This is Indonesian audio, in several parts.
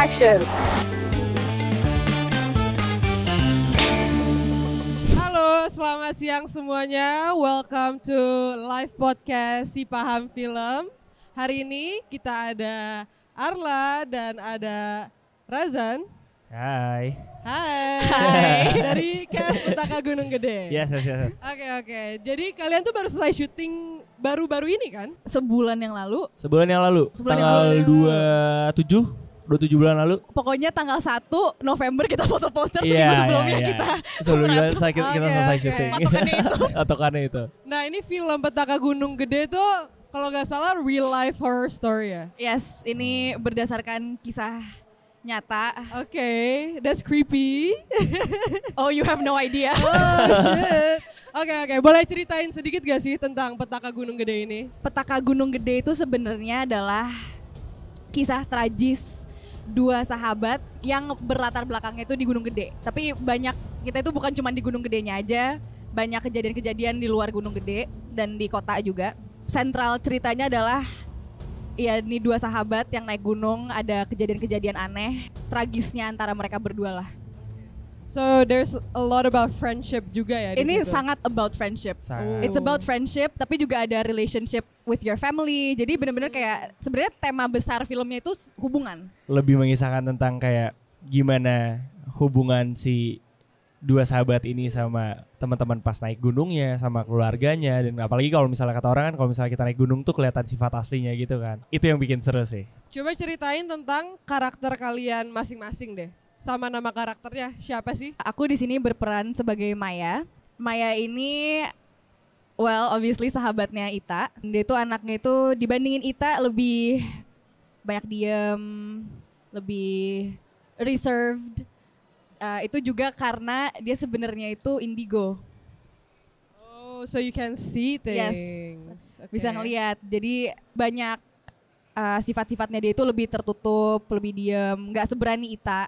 action. Halo, selamat siang semuanya. Welcome to live podcast Si Paham Film. Hari ini kita ada Arla dan ada Razan. Hai. Hai. Dari cast Petaka Gunung Gede. Yes. Oke. Jadi kalian tuh baru selesai syuting baru-baru ini kan? Sebulan yang lalu. Sebulan yang lalu. Tanggal 27 bulan lalu. Pokoknya tanggal 1 November kita foto poster, seminggu sebelumnya kita selesai kita selesai Oke. syuting. Patokannya itu. Nah, ini film Petaka Gunung Gede tuh kalau nggak salah real life horror story ya. Yes, ini berdasarkan kisah nyata. Oke, that's creepy. Oh, you have no idea. Oh shit. Oke, boleh ceritain sedikit gak sih tentang Petaka Gunung Gede ini? Petaka Gunung Gede itu sebenarnya adalah kisah tragis dua sahabat yang berlatar belakangnya itu di Gunung Gede. Tapi banyak, kita itu bukan cuma di Gunung Gedenya aja, banyak kejadian-kejadian di luar Gunung Gede dan di kota juga. Sentral ceritanya adalah ya ini dua sahabat yang naik gunung, ada kejadian-kejadian aneh, tragisnya antara mereka berdua lah. So there's a lot about friendship juga ya di Ini situ? sangat about friendship. Sangat. It's about friendship, tapi juga ada relationship with your family. Jadi benar-benar kayak sebenarnya tema besar filmnya itu hubungan. Lebih mengisahkan tentang kayak gimana hubungan si dua sahabat ini sama teman-teman pas naik gunungnya, sama keluarganya, dan apalagi kalau misalnya kata orang kan kalau misalnya kita naik gunung tuh kelihatan sifat aslinya gitu kan. Itu yang bikin seru sih. Coba ceritain tentang karakter kalian masing-masing deh. Sama nama karakternya siapa sih? Aku di sini berperan sebagai Maya. Maya ini obviously sahabatnya Ita. Dia itu anaknya itu dibandingin Ita lebih banyak diem, lebih reserved. Itu juga karena dia sebenarnya itu indigo. Oh, so you can see things. Yes, bisa ngelihat. Jadi banyak sifat-sifatnya dia itu lebih tertutup, lebih diem, nggak seberani Ita.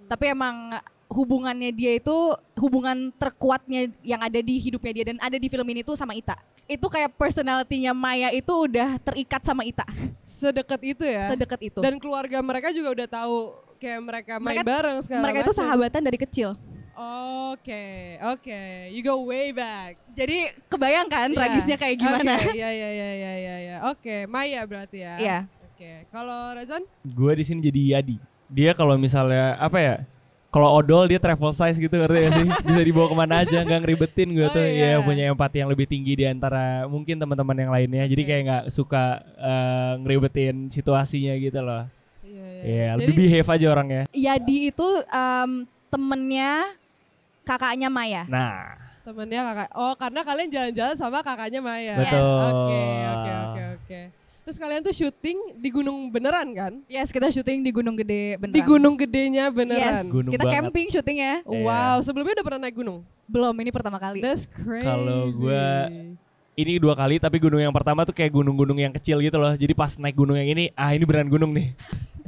Tapi emang hubungannya dia itu hubungan terkuatnya yang ada di hidupnya dia dan ada di film ini tuh sama Ita. Itu kayak personality-nya Maya itu udah terikat sama Ita. Sedekat itu ya? Sedekat itu. Dan keluarga mereka juga udah tahu kayak mereka main bareng segala Mereka itu macam. sahabatan dari kecil. Oke. You go way back. Jadi kebayang kan tragisnya kayak gimana? Iya. Oke, Maya berarti ya. Iya. Oke. Kalau Razan? Gue di sini jadi Yadi. Dia kalau misalnya apa ya? Kalau odol dia travel size gitu ngerti gak sih? Bisa dibawa kemana aja, nggak ngeribetin gue tuh. iya. Ya punya empati yang lebih tinggi di antara mungkin teman-teman yang lainnya. Jadi kayak nggak suka ngeribetin situasinya gitu loh. Iya, lebih behave aja orangnya. Yadi itu temennya kakaknya Maya. Nah, Temennya kakak. Oh, karena kalian jalan-jalan sama kakaknya Maya. betul. Oke. Terus kalian tuh syuting di gunung beneran kan? Yes, kita syuting di Gunung Gede beneran. Di gunung gedenya beneran. Yes, Gunung kita banget. camping syutingnya. Wow, sebelumnya udah pernah naik gunung? Belum, ini pertama kali. That's crazy. Kalau gua ini 2 kali, tapi gunung yang pertama tuh kayak gunung-gunung yang kecil gitu loh. Jadi pas naik gunung yang ini, ini beneran gunung nih.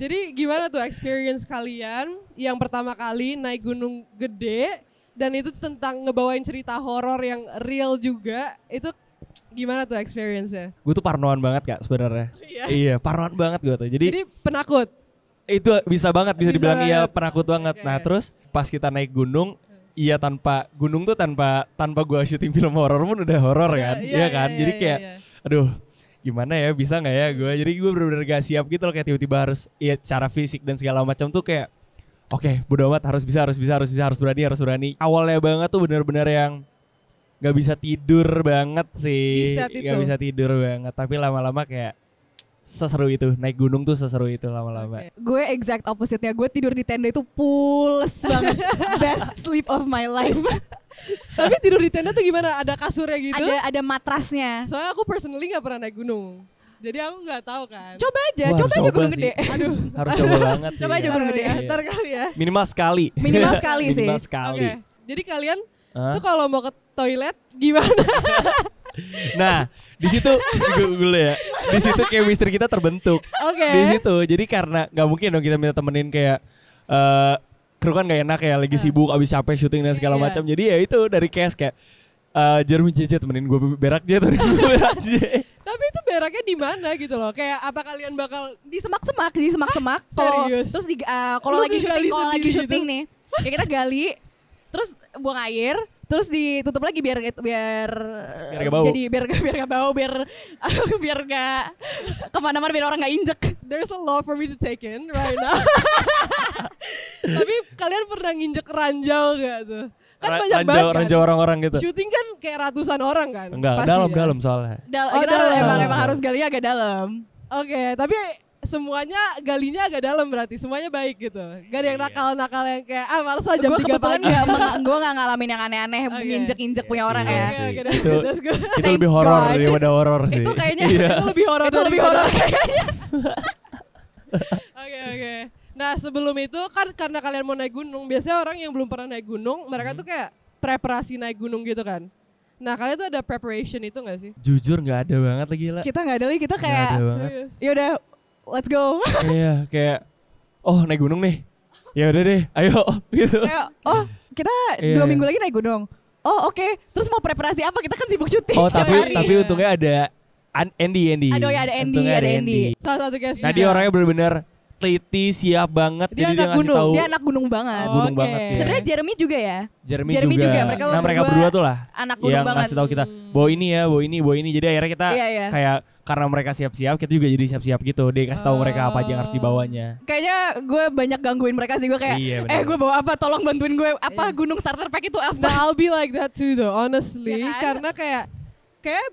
Jadi gimana tuh experience kalian yang pertama kali naik gunung gede dan itu tentang ngebawain cerita horor yang real juga, itu gimana tuh experience-nya? Gue tuh parnoan banget Kak sebenarnya. Iya, parnoan banget gue tuh. Jadi penakut? Itu bisa banget, bisa dibilang banget. iya penakut banget. Oke. Nah terus pas kita naik gunung, iya tanpa gunung tuh tanpa gue syuting film horor pun udah horor kan, iya kan. Jadi kayak, aduh gimana ya, bisa nggak ya gue? Jadi gue bener-bener gak siap gitu loh, kayak tiba-tiba harus ya secara fisik dan segala macam tuh kayak, oke, bodo amat, harus berani. Awalnya banget tuh bener-bener yang gak bisa tidur banget sih, Di set itu. gak bisa tidur banget. Tapi lama-lama kayak seseru itu, naik gunung tuh seseru itu lama-lama. Oke. Gue exact opposite-nya. Gue tidur di tenda itu pules banget. Best sleep of my life. Tapi tidur di tenda tuh gimana? Ada kasurnya gitu? Ada matrasnya. Soalnya aku personally gak pernah naik gunung. Jadi aku gak tahu kan. Coba aja, Wah, coba aja Gunung sih. Gede. Aduh. Harus coba banget sih. Coba aja ya. Gunung Gede. Iya. Ntar kali ya. Minimal sekali. Minimal sekali sih. Minimal sekali. Oke. Jadi kalian Hah? tuh kalau mau ke toilet gimana? Nah, di situ dulu ya. Di situ chemistry kita terbentuk. Oke. Di situ. Jadi karena nggak mungkin dong kita minta temenin kayak kru kan nggak enak ya, lagi sibuk abis capek syuting dan segala Iya. macam. Jadi ya itu dari cast kayak Jeremy JJ temenin gue berak aja tuh. Berak aja. Tapi Tapi itu beraknya di mana gitu loh? Kayak apa kalian bakal Di semak-semak. Kalau serius? terus kalau Lu lagi gali syuting sendiri syuting nih, kayak kita gali, terus buang air, terus ditutup lagi biar gak bau. jadi biar gak bau, biar gak kemana-mana, biar orang gak injek. There's a lot for me to take in right now. Tapi kalian pernah nginjek ranjau gak tuh? Kan banyak banget kan. Ranjau orang-orang gitu. Syuting kan kayak ratusan orang kan. Enggak, pasti dalam soalnya. Kita dalam. emang harus gali agak dalam. Oke, tapi semuanya galinya agak dalam berarti. Semuanya baik gitu. Gak ada yang nakal-nakal yang kayak males aja jam 3 kebetulan pagi. gue gak ngalamin yang aneh-aneh, nginjek-injek punya orang Iya ya. sih. Oke, Itu- that's good. Itu lebih horor daripada horor sih. Itu kayaknya Itu lebih horor. itu lebih horor kayaknya. Oke. Nah sebelum itu kan karena kalian mau naik gunung, biasanya orang yang belum pernah naik gunung, mereka tuh kayak preparasi naik gunung gitu kan. Nah kalian tuh ada preparation itu gak sih? Jujur nggak ada banget lagi lah. Kita gak ada lagi, kita Nggak kayak ada banget. Serius. yaudah let's go. Iya, kayak naik gunung nih. Ya udah deh, ayo gitu. Kayak kita Iya. 2 minggu lagi naik gunung. Oke. Terus mau preparasi apa? Kita kan sibuk syuting. Tapi untungnya ada Andy. Aduh ya, ada Andy, Untungnya ada Andy. Salah satu guys Nah dia orangnya benar-benar teliti, siap banget. Dia jadi dia anak ngasih gunung. tahu Dia anak gunung banget. gunung Oke. banget. Ya. Sebenarnya Jeremy juga ya. Jeremy Jeremy juga, mereka mereka berdua berdua tuh lah anak gunung yang banget. ngasih tahu kita bawa ini ya, bawa ini. Jadi akhirnya kita Iya. kayak karena mereka siap-siap, kita juga jadi siap-siap gitu. Dia kasih tahu mereka apa aja yang harus dibawanya. Kayaknya gue banyak gangguin mereka sih. Gue kayak Iya, bener. gue bawa apa, tolong bantuin gue. Apa gunung starter pack itu apa. Nah I'll be like that too though, honestly. Ya kan? Karena kayak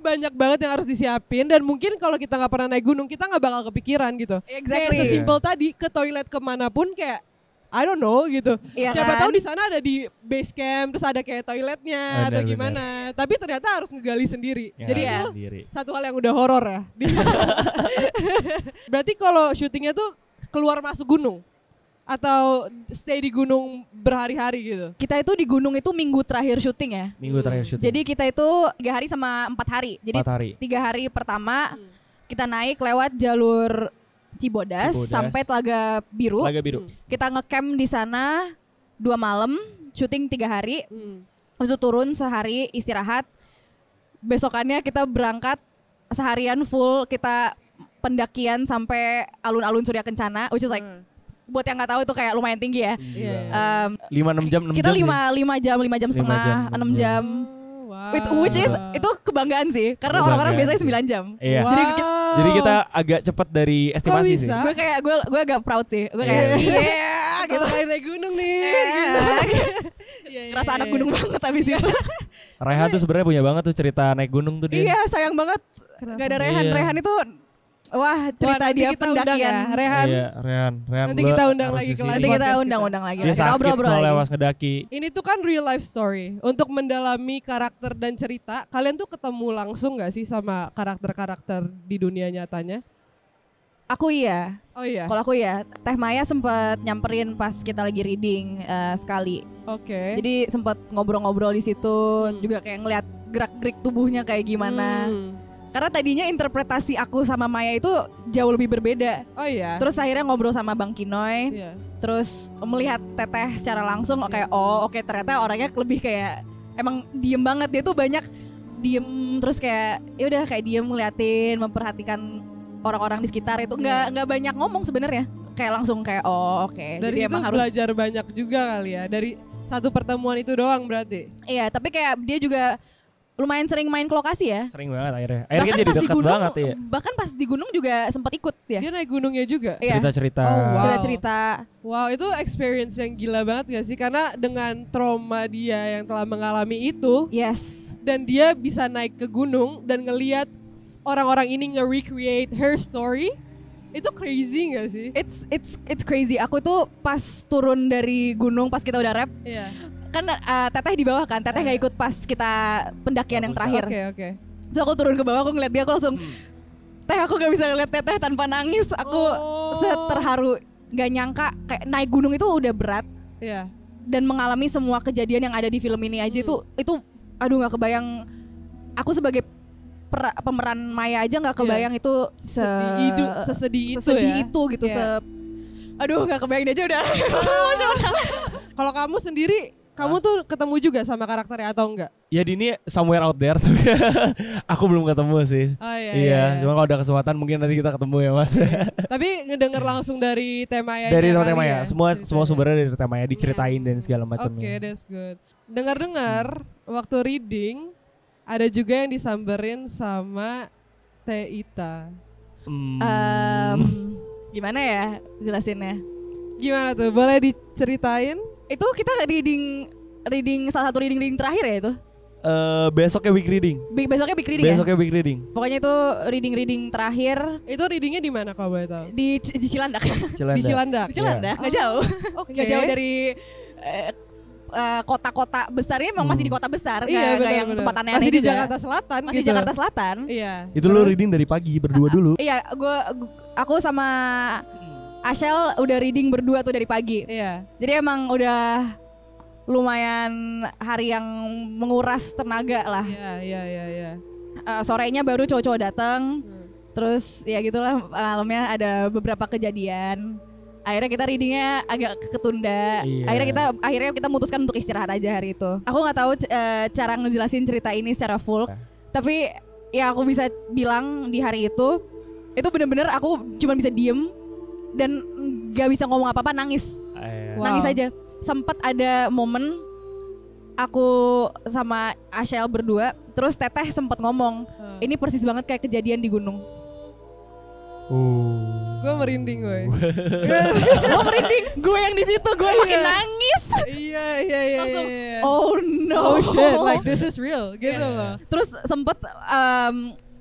banyak banget yang harus disiapin. Dan mungkin kalau kita gak pernah naik gunung, kita gak bakal kepikiran gitu. Kayak Exactly. sesimpel tadi, ke toilet kemanapun kayak I don't know gitu. Iya Siapa kan? tahu di sana ada di base camp, terus ada kayak toiletnya atau Benar, gimana. Tapi ternyata harus ngegali sendiri. Yang Jadi ada itu sendiri. satu hal yang udah horor ya. Berarti kalau syutingnya tuh keluar masuk gunung atau stay di gunung berhari-hari gitu. Kita itu di gunung itu minggu terakhir syuting ya. Minggu terakhir syuting. Jadi kita itu 3 hari sama 4 hari. Jadi 4 hari. 3 hari pertama kita naik lewat jalur Cibodas sampai Telaga Biru. Telaga Biru. Kita ngecamp di sana 2 malam, syuting 3 hari. Hmm. Habis itu turun sehari istirahat. Besokannya kita berangkat seharian full, kita pendakian sampai alun-alun Surya Kencana, which is like buat yang nggak tahu itu kayak lumayan tinggi ya. Iya. 5-6 jam, 6 Kita jam sih. 5 jam setengah, 6 jam. Which is itu kebanggaan sih, karena orang-orang biasanya 9 jam. Iya. Wow. Jadi kita agak cepat dari estimasi sih. bisa? Gue agak proud sih. Gue kayak Gitu kayak naik gunung nih. Iya, ngerasa anak gunung banget abis itu. Rehan tuh sebenarnya punya banget tuh cerita naik gunung tuh dia. Iya, sayang banget. Gak ada Rehan. Iya. Rehan itu cerita nanti dia kita undang pendakian. ya, Rehan. Iya, Rehan. Nanti lu kita undang harus lagi di ke sini. Nanti kita podcast undang-undang lagi. Dia Kita sakit ngobrol-ngobrol soalnya lagi. pas ngedaki. Ini tuh kan real life story. Untuk mendalami karakter dan cerita, kalian tuh ketemu langsung gak sih sama karakter-karakter di dunia nyatanya? Aku iya. Oh iya. Kalau aku ya, Teh Maya sempet nyamperin pas kita lagi reading sekali. Oke. Jadi sempet ngobrol-ngobrol di situ, juga kayak ngeliat gerak-gerik tubuhnya kayak gimana. Karena tadinya interpretasi aku sama Maya itu jauh lebih berbeda. Oh iya. Terus akhirnya ngobrol sama Bang Kinoy, Iya. terus melihat Teteh secara langsung kayak oke, ternyata orangnya lebih kayak emang diem banget. Dia tuh banyak diem, terus kayak ya udah kayak diem ngeliatin, memperhatikan orang-orang di sekitar itu. Nggak banyak ngomong sebenarnya. Kayak langsung kayak oke. Dari Jadi itu emang harus belajar banyak juga kali ya. Dari satu pertemuan itu doang berarti. Iya, tapi kayak dia juga lumayan sering main ke lokasi ya. Sering banget akhirnya. Akhirnya kan jadi pas di dekat gunung, banget ya. bahkan pas di gunung juga sempat ikut ya. Dia naik gunungnya juga. Iya. Cerita-cerita. Oh, wow. Cerita. Wow, itu experience yang gila banget gak sih? Karena dengan trauma dia yang telah mengalami itu, Yes. dan dia bisa naik ke gunung dan ngelihat orang-orang ini nge-recreate her story, itu crazy gak sih? It's crazy. Aku tuh pas turun dari gunung pas kita udah rap, Iya. kan Teteh di bawah kan. Teteh nggak ikut pas kita pendakian yang terakhir. Oke. So aku turun ke bawah, aku ngeliat dia, aku langsung Teh, aku gak bisa ngeliat Teteh tanpa nangis. Aku terharu. Gak nyangka kayak naik gunung itu udah berat, Iya. dan mengalami semua kejadian yang ada di film ini aja itu aduh nggak kebayang. Aku sebagai pemeran Maya aja nggak kebayang itu sesedih itu sesedih ya. itu gitu. Iya. Aduh nggak kebayang dia aja udah. Kalau kamu sendiri, kamu tuh ketemu juga sama karakternya atau enggak? Ya Dini somewhere out there tapi aku belum ketemu sih. Oh iya. Cuma kalau ada kesempatan mungkin nanti kita ketemu ya Mas. Tapi ngedenger langsung dari Temaya. Dari Temaya, semua sumbernya dari Temaya diceritain dan segala macamnya. Oke, that's good. Dengar-dengar waktu reading ada juga yang disamberin sama Teh Ita. Gimana ya jelasinnya? Gimana tuh? Boleh diceritain? Itu kita reading salah satu reading terakhir ya itu? Besoknya big reading. Besoknya big reading Besoknya big reading. Pokoknya itu reading terakhir. Itu readingnya di mana kalau boleh tahu? Di Cilandak. Di Cilandak. Di Cilandak, nggak jauh. Nggak jauh dari kota-kota besar. Ini memang masih di kota besar, nggak yang tempat aneh-aneh masih di juga. Jakarta Selatan. Masih gitu. di Jakarta Selatan. Iya. Itu lo reading dari pagi berdua dulu. Iya, aku sama Ashel udah reading berdua tuh dari pagi. Iya. Jadi emang udah lumayan hari yang menguras tenaga lah. Iya. Sorenya baru cowok-cowok datang. Terus ya gitulah, malamnya ada beberapa kejadian. Akhirnya kita readingnya agak ketunda. Iya. Akhirnya kita memutuskan untuk istirahat aja hari itu. Aku nggak tahu cara ngejelasin cerita ini secara full. Tapi ya aku bisa bilang di hari itu bener-bener aku cuma bisa diem dan nggak bisa ngomong apa-apa, nangis. Nangis aja. Sempet ada momen aku sama Ashel berdua, terus Teteh sempet ngomong, ini persis banget kayak kejadian di gunung. Gue merinding gue. Gue merinding, gue yang di situ, gue makin nangis. Iya. Langsung, oh no, oh shit, like this is real, gitu loh. Terus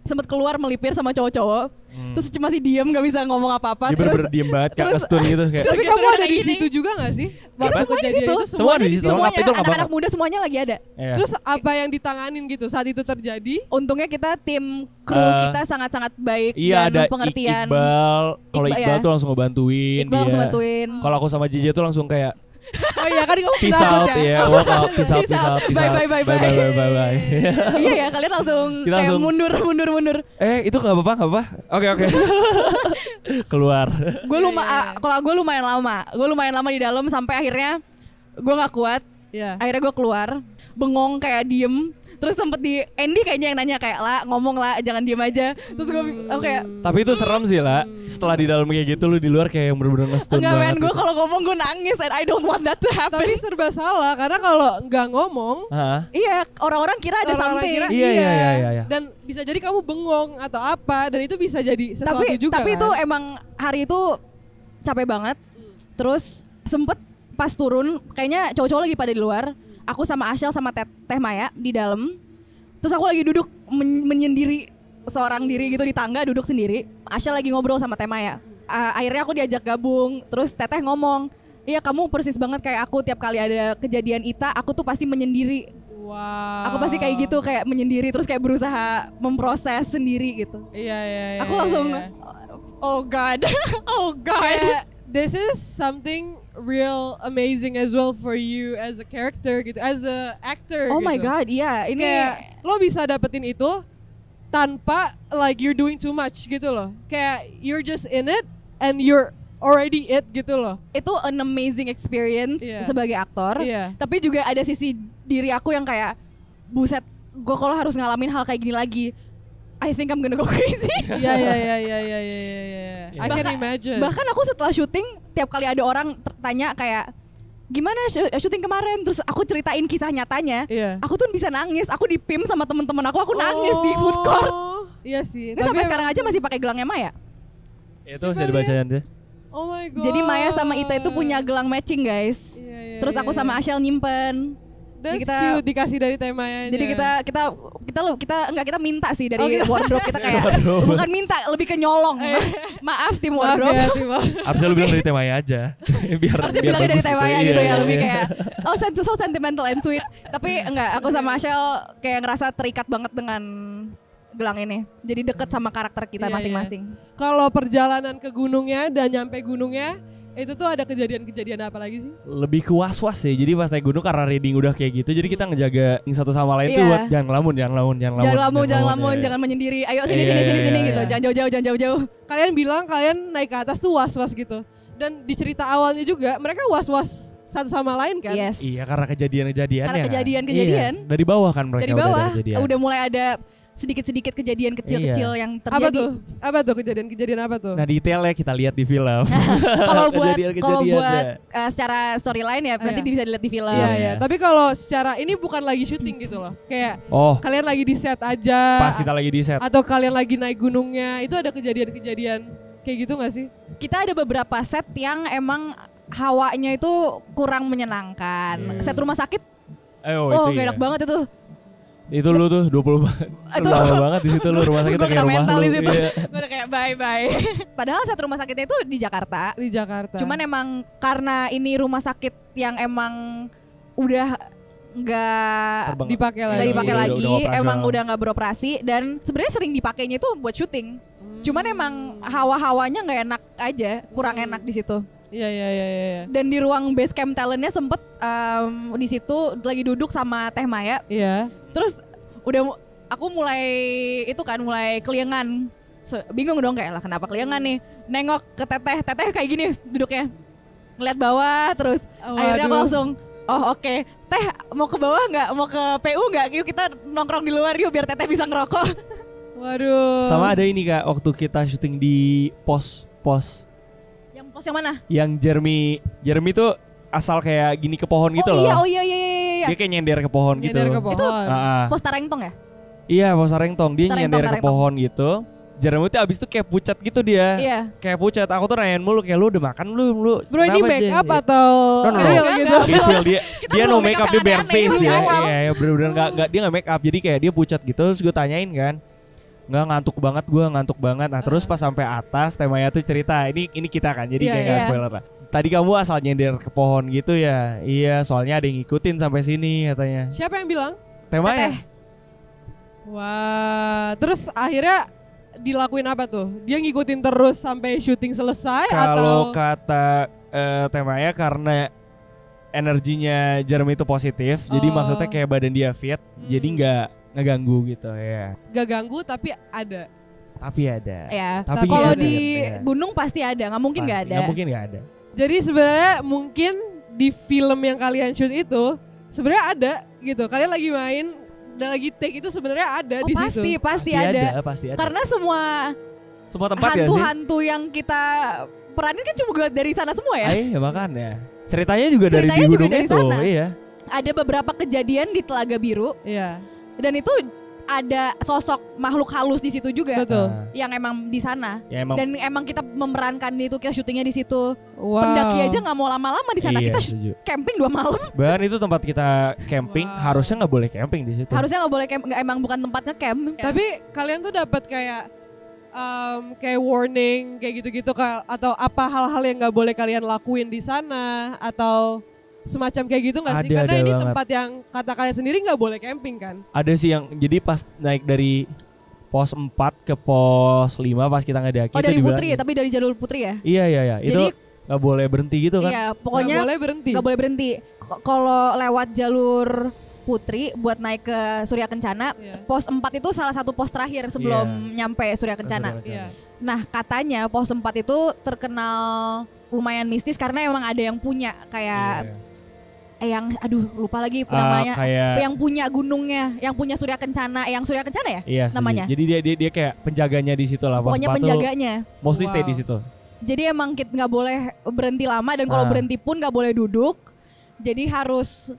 sempet keluar melipir sama cowok-cowok. Terus cuma sih diem, gak bisa ngomong apa-apa. Dia bener-bener diem banget, kayak nge-stun gitu kayak. Tapi kamu ada di situ juga gak sih? Waktu kejadian itu semua di situ. Anak-anak muda semuanya lagi ada. Terus apa yang ditanganin gitu saat itu terjadi? Untungnya kita tim kru kita sangat-sangat baik dan pengertian. Iqbal, kalau Iqbal tuh langsung ngebantuin. Iqbal langsung bantuin. Kalau aku sama JJ tuh langsung kayak oh iya kan kamu peace out ya, walk out, peace out. Bye. Iya ya, kalian langsung kayak mundur. Itu nggak apa-apa. Oke. Keluar. Kalau gue lumayan lama di dalam sampai akhirnya gue nggak kuat. Akhirnya gue keluar, bengong kayak diem. Terus sempet di Andy kayaknya yang nanya kayak, lah ngomong lah, jangan diem aja. Terus gue kayak, tapi itu serem sih lah. Setelah di dalam kayak gitu, lu di luar kayak yang bener-bener nge-stun banget. Enggak men, gue kalau ngomong gue nangis and I don't want that to happen. Tapi serba salah karena kalau nggak ngomong, iya orang-orang kira ada something. Iya. Dan bisa jadi kamu bengong atau apa, dan itu bisa jadi sesuatu juga. Tapi kan? itu emang hari itu capek banget. Terus sempet pas turun, kayaknya cowok-cowok lagi pada di luar. Aku sama Ashel sama Teh Maya di dalam. Terus aku lagi duduk menyendiri seorang diri gitu di tangga, duduk sendiri. Ashel lagi ngobrol sama Teh Maya. Akhirnya aku diajak gabung. Terus Teteh ngomong, iya kamu persis banget kayak aku, tiap kali ada kejadian Ita aku tuh pasti menyendiri. Wow. Aku pasti kayak gitu, kayak menyendiri terus kayak berusaha memproses sendiri gitu. Iya. Aku langsung oh god. Kayak, this is something real amazing as well for you as a character gitu, as a actor. Oh gitu. my god, iya. Ini kayak lo bisa dapetin itu tanpa like you're doing too much gitu loh. Kayak you're just in it and you're already it gitu loh. Itu an amazing experience sebagai aktor. Tapi juga ada sisi diri aku yang kayak buset, gue kalau harus ngalamin hal kayak gini lagi, I think I'm gonna go crazy. Iya. I can imagine. Bahkan aku setelah syuting, tiap kali ada orang tanya kayak, gimana syuting kemarin? Terus aku ceritain kisah nyatanya. Aku tuh bisa nangis. Aku di PIM sama temen-temen aku nangis di food court. Iya sih. Ini sampai sekarang aja masih pakai gelangnya Maya. Itu bisa dibacain deh. Oh my god. Jadi Maya sama Ita itu punya gelang matching guys. Terus aku sama Ashel nyimpen. That's cute, dikasih dari Temanya. Jadi kita minta sih dari wardrobe, kita kayak bukan minta, lebih ke nyolong. Maaf tim wardrobe. Harusnya lu bilang dari Temanya aja. Harusnya bilangnya dari Temanya gitu ya, lebih kayak so sentimental and sweet. Tapi enggak, aku sama Ashel kayak ngerasa terikat banget dengan gelang ini. Jadi deket sama karakter kita masing-masing. Kalau perjalanan ke gunungnya dan nyampe gunungnya, itu tuh ada kejadian-kejadian apa lagi sih? Lebih ke was-was sih. Jadi pas naik gunung karena reading udah kayak gitu, jadi kita ngejaga satu sama lain tuh buat jangan lamun, jangan menyendiri. Ayo sini gitu. Jangan jauh-jauh. Kalian bilang kalian naik ke atas tuh was-was gitu. Dan di cerita awalnya juga mereka was-was satu sama lain kan? Yes. Iya, karena kejadian-kejadiannya. Karena kan? kejadian-kejadian. Iya, dari bawah kan mereka Dari bawah udah ada kejadian. udah mulai ada sedikit-sedikit kejadian kecil-kecil yang terjadi. Apa tuh kejadian-kejadian apa tuh? Nah, detailnya kita lihat di film. Kalau buat Kejadian-kejadian secara storyline ya nanti bisa dilihat di film. Iya, Yes. iya. Tapi kalau secara ini bukan lagi syuting gitu loh. Kayak Oh, kalian lagi di set aja. pas kita lagi di set. Atau kalian lagi naik gunungnya, itu ada kejadian-kejadian kayak gitu gak sih? Kita ada beberapa set yang emang hawanya itu kurang menyenangkan. Iya. Set rumah sakit, Itu gak enak banget itu. Itu lu tuh 20 banget. Itu Lama banget di situ lu rumah sakit Gua kayak kena rumah mental lu. di situ. Iya. Gue udah kayak bye. Padahal set rumah sakitnya itu di Jakarta. Di Jakarta. Cuman emang karena ini rumah sakit yang emang udah nggak Terbang. dipakai lagi. nggak dipakai Udah lagi, operasional. emang udah nggak beroperasi dan sebenarnya sering dipakainya itu buat syuting. Cuman emang hawa-hawanya nggak enak aja, kurang enak di situ. Iya. Dan di ruang base camp talentnya sempet di situ lagi duduk sama Teh Maya. Iya. Terus aku mulai keliengan. Bingung dong kayak lah kenapa keliengan nih. Nengok ke Teteh kayak gini duduknya. Ngeliat bawah terus akhirnya aku langsung oke. Teh mau ke bawah nggak? Mau ke PU nggak? Yuk kita nongkrong di luar yuk biar Teteh bisa ngerokok. Waduh. Sama ada ini Kak, waktu kita syuting di pos Yang pos yang mana? yang Jeremy tuh asal kayak gini ke pohon gitu loh. Oh iya. Dia kayak nyender ke pohon gitu. Nyender ke pohon. Itu Ah. Pos Tarengtong ya? Iya, pos Tarengtong. Dia nyender ke Tarengtong. pohon gitu. Jeremy tuh abis itu kayak pucat gitu dia. Iya. Kayak pucat. Aku tuh nanyain mulu kayak lu udah makan belum lu? Bro, ini Kenapa, make Jen? up atau No. real Enggak, gitu? enggak. Real, dia Kita dia belum no make up, make up dia bare yang face aneh-aneh dia. di awal. Iya, bener-bener enggak dia enggak make up. Jadi kayak dia pucat gitu. Terus gue tanyain kan. Enggak, ngantuk banget. Nah, terus pas sampai atas Temaya tuh cerita, ini kita kan. Jadi Iya, kayak enggak iya. spoiler lah. Tadi kamu asal nyender ke pohon gitu ya? Iya, soalnya ada yang ngikutin sampai sini katanya. Siapa yang bilang? Temaya. Wah, terus akhirnya dilakuin apa tuh? Dia ngikutin terus sampai syuting selesai Kalau atau kata Temaya karena energinya Jeremy itu positif, jadi Oh. maksudnya kayak badan dia fit, jadi nggak ngeganggu gitu ya. gak ganggu tapi ada? Tapi ada. Ya. Tapi Kalau iya, di iya. gunung pasti ada, nggak mungkin nggak ada. Nggak mungkin nggak ada. Jadi sebenarnya mungkin di film yang kalian shoot itu sebenarnya ada gitu. Kalian lagi main dan lagi take itu sebenarnya ada di situ. Pasti ada. Pasti ada. Karena semua semua tempat ya sih. hantu-hantu yang kita peranin kan cuma dari sana semua ya. Iya makanya. Ceritanya juga Ceritanya dari di juga gunung dari itu. sana. Iya. Ada beberapa kejadian di Telaga Biru Iya, dan itu ada sosok makhluk halus di situ juga. betul. Nah, Yang emang di sana. ya emang. Dan emang kita memerankan itu, kita syutingnya di situ. Wow. Pendaki aja nggak mau lama-lama di sana. Iya, Kita setuju. camping 2 malam. Bahkan itu tempat kita camping, Wow. harusnya nggak boleh camping di situ. Harusnya nggak boleh camp, emang bukan tempatnya camp. Tapi kalian tuh dapat kayak warning kayak gitu-gitu atau apa hal-hal yang nggak boleh kalian lakuin di sana atau semacam kayak gitu nggak sih? Ada Karena ini banget. tempat yang kata kalian sendiri nggak boleh camping kan? Ada sih yang jadi pas naik dari pos 4 ke pos 5 pas kita ngedaki Oh itu dari dibilang Putri ya, tapi dari jalur Putri ya. Iya. Itu Jadi nggak boleh berhenti gitu kan? iya, Nggak pokoknya boleh berhenti. nggak boleh berhenti. Kalau lewat jalur Putri buat naik ke Surya Kencana, Iya. pos 4 itu salah satu pos terakhir sebelum nyampe Surya Kencana. Iya. Nah katanya pos 4 itu terkenal lumayan mistis karena emang ada yang punya kayak yang aduh lupa lagi namanya, kayak yang punya gunungnya, yang punya Surya Kencana, yang Surya Kencana ya iya, setuju. namanya. Jadi dia kayak penjaganya di situ lah. Pos Pokoknya 4 tuh penjaganya. mostly stay Wow. di situ. Jadi emang kita nggak boleh berhenti lama dan kalau berhenti pun nggak boleh duduk. Jadi harus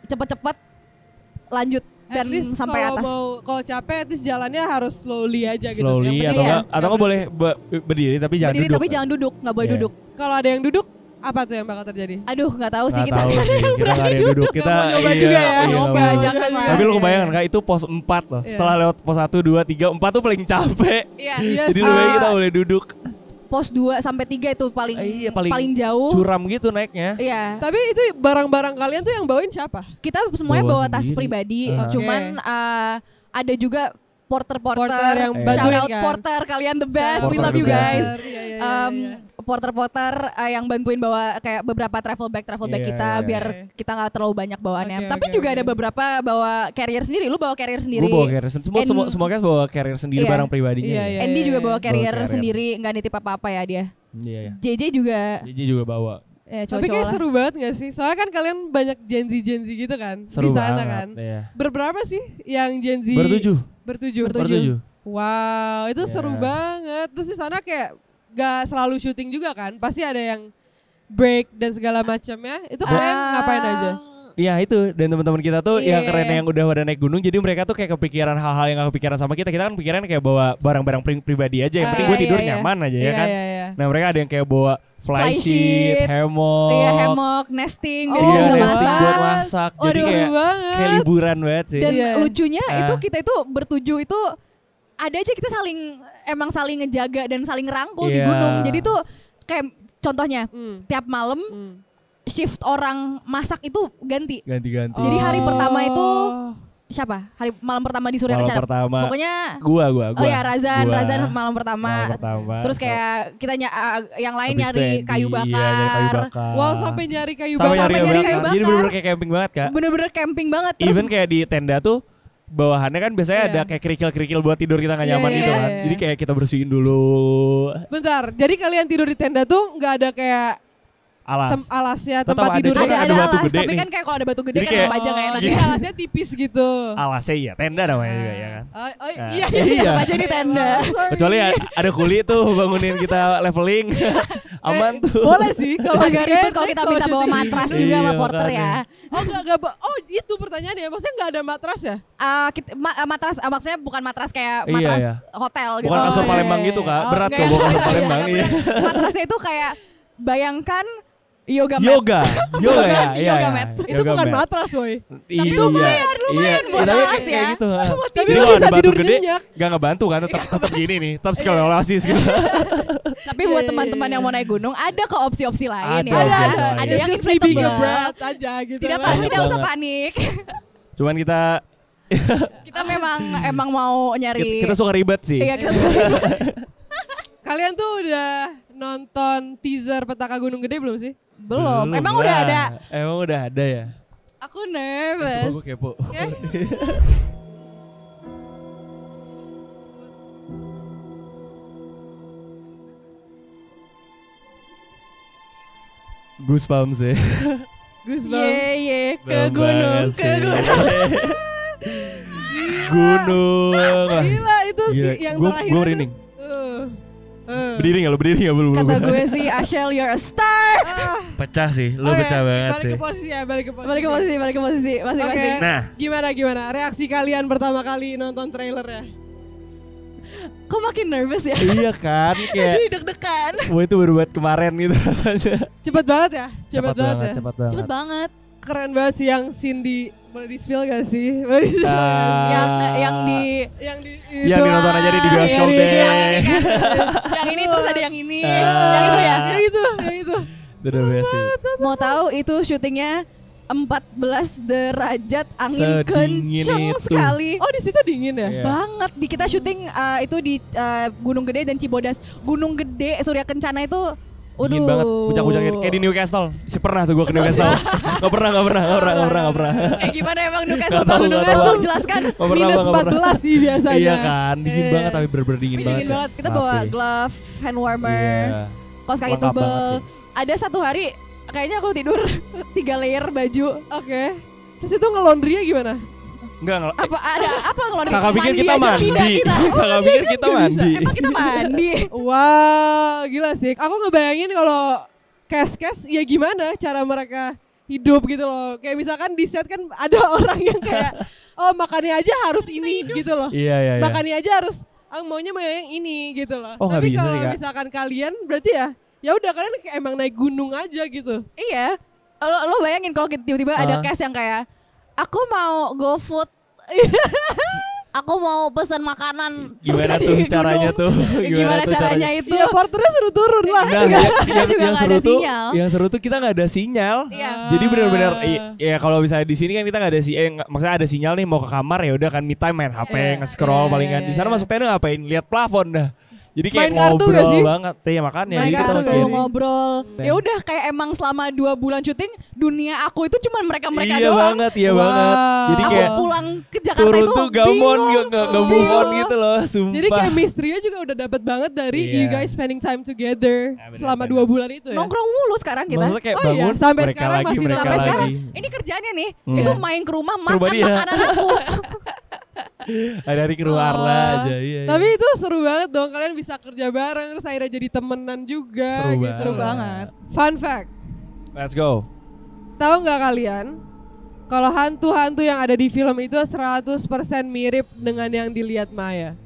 cepet-cepet lanjut dan At least sampai kalau atas. kalau capek, at least jalannya harus slowly aja gitu. Yang Slowly penting atau iya. nggak boleh berdiri tapi jangan Berdiri duduk. tapi jangan duduk, nggak boleh Iya. duduk. kalau ada yang duduk, apa tuh yang bakal terjadi? Aduh nggak tahu sih Nggak kita. tahu sih, kita nggak ada yang duduk. Kita Nggak mau nyoba iya, juga ya? iya, Nyoba, nggak mau. jangan lah. Tapi lu Iya, kebayang iya. kan itu pos 4 loh. Iya. Setelah lewat pos 1, 2, 3, 4 tuh paling capek. Iya. Iya Jadi sih. lebih baik kita boleh duduk. Pos 2 sampai 3 itu paling Iya, paling paling jauh. Curam gitu naiknya. Iya. Tapi itu barang-barang kalian tuh yang bawain siapa? Kita semuanya Bawa bawa tas sendiri. pribadi, Oke. cuman ada juga porter Porter yang Iya. bantuin shout out kan? porter, kalian the best, we Porter love the you best. guys. Iya, iya, Um, iya. Porter-porter yang bantuin bawa kayak beberapa travel bag Iya, kita iya, biar iya. kita nggak terlalu banyak bawaannya. Oke, Tapi oke, juga oke. ada beberapa bawa carrier sendiri. Lu bawa carrier sendiri. Gue bawa carrier sendiri. Semua guys bawa carrier sendiri, Iya. barang pribadinya. Iya, ya. iya. Andy juga bawa Bawa carrier carrier. sendiri, nggak nitip apa-apa ya dia. Iya. JJ juga JJ juga bawa. Tapi kayak seru banget gak sih? Soalnya kan kalian banyak Gen Z gitu kan Seru di sana banget, kan. Iya. Berberapa sih yang Gen Z? Bertujuh. Wow, itu seru banget. Terus di sana kayak gak selalu syuting juga kan? Pasti ada yang break dan segala macamnya. Itu kalian ngapain aja? Iya itu, dan teman-teman kita tuh yang keren yang udah pada naik gunung, jadi mereka tuh kayak kepikiran hal-hal yang gak kepikiran sama kita. Kita kan pikiran kayak bawa barang-barang pribadi aja, yang penting gue tidur nyaman aja ya kan. Nah mereka ada yang kayak bawa fly sheet, hammock. Iya, hammock, nesting, jadi bisa nesting masak. buat masak. Jadi kayak liburan banget sih. Dan lucunya itu kita itu bertujuh itu ada aja kita emang saling ngejaga dan saling ngerangkul di gunung. Jadi tuh kayak contohnya tiap malam shift orang masak itu ganti. Jadi hari pertama itu siapa? Malam pertama di Surya Kencana. Pokoknya gua. Oh ya Razan malam pertama. Terus kayak kita yang lain nyari kayu bakar. Wow, sampai nyari kayu bakar. Jadi bener-bener kayak camping banget, Kak. Bener-bener camping banget. Terus even kayak di tenda tuh bawahannya kan biasanya ada kayak kerikil-kerikil buat tidur kita gak nyaman gitu kan. Jadi kayak kita bersihin dulu. Bentar, jadi kalian tidur di tenda tuh gak ada kayak alasnya, tempat tidurnya ada batu alas, gede tapi nih. kan kayak kalau ada batu gede jadi kan kayak, aja gak enak. Jadi alasnya tipis gitu. Alasnya iya, tenda namanya juga ya kan. Iya. Aja di tenda. Kecuali ada kuli tuh bangunin kita leveling. Aman tuh. Boleh sih kalau agak ribet kalau kita minta bawa matras juga sama porter ya. Oh itu pertanyaannya, maksudnya nggak ada matras ya? Matras maksudnya bukan matras kayak matras hotel gitu. Bukan kasur Palembang gitu Kak, berat kok bawa kasur Palembang. Matrasnya itu kayak bayangkan yoga ya. mat. Itu bukan matras woy. Tapi lumayan buat alas ya. Gitu. Tapi lu bisa tidur nyenyak. Gak ngebantu kan, tetap gini nih, tetap skoliosis gitu. Tapi buat teman-teman yang mau naik gunung ada kok opsi-opsi lain ya. Ada yang sleeping berat aja gitu. Tidak usah panik. Cuman kita emang mau nyari. Kita suka ribet sih. Iya, kita suka ribet. Kalian tuh udah nonton teaser Petaka Gunung Gede belum sih? Belum. Emang udah ada? Emang udah ada ya? Aku nervous. Gue kepo. Goosebumps ya. Goosebumps. Ke gunung. Gunung. Gila itu sih yang terakhir. Gue merinding. Berdiri gak lu? Belum. Kata gue sih, Ashel you're a star. Pecah sih, lu pecah banget sih. Balik ke posisi. Masing-masing. Nah, gimana? Reaksi kalian pertama kali nonton trailer ya? Kok makin nervous ya? Iya kan, kayak jadi deg-degan. Wah itu baru buat kemarin gitu rasanya. Cepet banget ya? Cepet banget. Keren banget sih yang Cindy. Boleh di-spill gak sih? Yang di yang nonton aja di bioskop deh. Yang ini terus ada yang ini. Yang itu ya? Yang itu. Udah biasa. Mau tahu itu syutingnya 14 derajat, angin kenceng sekali. Oh di situ dingin ya? Banget. Di kita syuting itu di Gunung Gede dan Cibodas. Gunung Gede Surya Kencana itu dingin banget, puncak-puncaknya kayak di Newcastle. Pernah tuh gue ke Newcastle. Gak pernah. Kayak gimana emang Newcastle? Jelaskan. Minus 14 sih biasanya. Iya kan, dingin banget tapi bener-bener dingin banget. Kita bawa glove, hand warmer, kaos kaki tebel. Ada satu hari kayaknya aku tidur 3 layer baju. Oke. Terus itu nge-laundry-nya gimana? Enggak. Apa ngeluarin? Kakak pikir kita mandi. Kakak pikir kita mandi. Emang kita mandi? Wah, gila sih. Aku ngebayangin kalau kes ya gimana cara mereka hidup gitu loh. Kayak misalkan di set kan ada orang yang kayak makannya aja harus ini gitu loh. Iya. Makannya aja harus maunya yang ini gitu loh. Oh, tapi kalau misalkan kalian berarti ya udah kalian kayak emang naik gunung aja gitu. Iya. Lo bayangin kalau tiba-tiba ada cast yang kayak aku mau go food. Aku mau pesan makanan. Gimana tuh caranya tuh? Gimana caranya itu? Ya porternya suruh turun lah. Yang seru tuh kita nggak ada sinyal. Jadi benar-benar ya kalau misalnya di sini kan kita nggak ada maksudnya ada sinyal nih mau ke kamar ya udah kan me time main HP nge-scroll palingan. Di sana masuk tenda ngapain? Lihat plafon dah. Jadi kayak Main kartu gak ngobrol sih? banget. Ya makanya Main gitu kartu, makin. ngobrol. Ya udah kayak emang selama 2 bulan syuting, dunia aku itu cuma mereka-mereka Iya doang. banget, iya Wow. banget. Jadi Aku kayak pulang ke Jakarta turun itu tuh gamon bingung. nggak move on gitu loh, sumpah. Jadi chemistry-nya juga udah dapet banget dari Iya. you guys spending time together bener, selama bener. 2 bulan itu ya. Nongkrong mulu sekarang kita. Maksudnya kayak Oh iya, bangun sampai mereka sekarang lagi, masih mereka Sampai lagi. sekarang ini kerjaannya nih, Hmm. itu main ke rumah Ke rumah makan dia. makanan aku. Hari-hari ke rumah Oh. Arla aja. Iya, Tapi iya. itu seru banget dong, kalian bisa kerja bareng terus akhirnya jadi temenan juga Seru gitu. banget. Seru banget. Fun fact, Let's go. tahu nggak kalian kalau hantu-hantu yang ada di film itu 100% mirip dengan yang dilihat Maya?